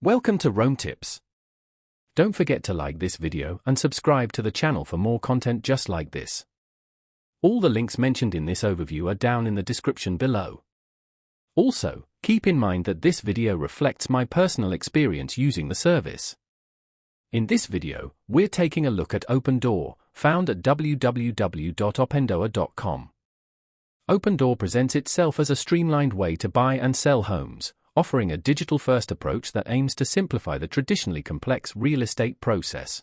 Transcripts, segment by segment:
Welcome to Rome Tips. Don't forget to like this video and subscribe to the channel for more content just like this. All the links mentioned in this overview are down in the description below. Also, keep in mind that this video reflects my personal experience using the service. In this video, we're taking a look at OpenDoor, found at www.opendoor.com. OpenDoor presents itself as a streamlined way to buy and sell homes, offering a digital-first approach that aims to simplify the traditionally complex real estate process.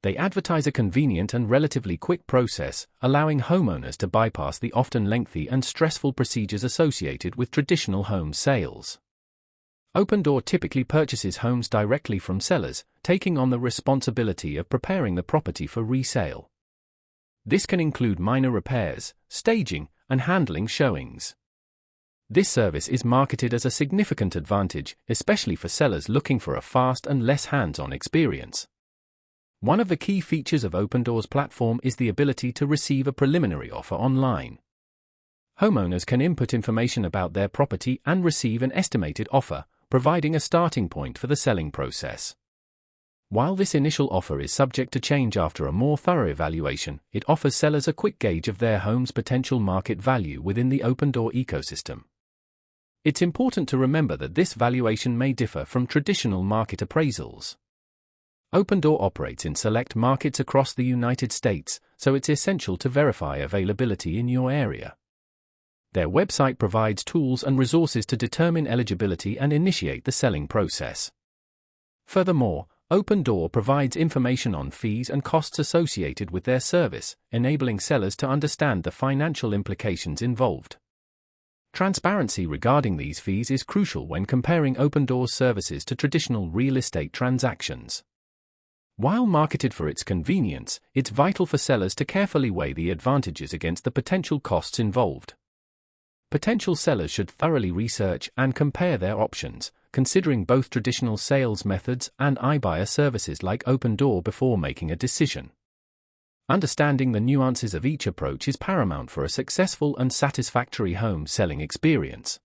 They advertise a convenient and relatively quick process, allowing homeowners to bypass the often lengthy and stressful procedures associated with traditional home sales. OpenDoor typically purchases homes directly from sellers, taking on the responsibility of preparing the property for resale. This can include minor repairs, staging, and handling showings. This service is marketed as a significant advantage, especially for sellers looking for a fast and less hands-on experience. One of the key features of OpenDoor's platform is the ability to receive a preliminary offer online. Homeowners can input information about their property and receive an estimated offer, providing a starting point for the selling process. While this initial offer is subject to change after a more thorough evaluation, it offers sellers a quick gauge of their home's potential market value within the OpenDoor ecosystem. It's important to remember that this valuation may differ from traditional market appraisals. OpenDoor operates in select markets across the United States, so it's essential to verify availability in your area. Their website provides tools and resources to determine eligibility and initiate the selling process. Furthermore, OpenDoor provides information on fees and costs associated with their service, enabling sellers to understand the financial implications involved. Transparency regarding these fees is crucial when comparing OpenDoor's services to traditional real estate transactions. While marketed for its convenience, it's vital for sellers to carefully weigh the advantages against the potential costs involved. Potential sellers should thoroughly research and compare their options, considering both traditional sales methods and iBuyer services like OpenDoor before making a decision. Understanding the nuances of each approach is paramount for a successful and satisfactory home selling experience.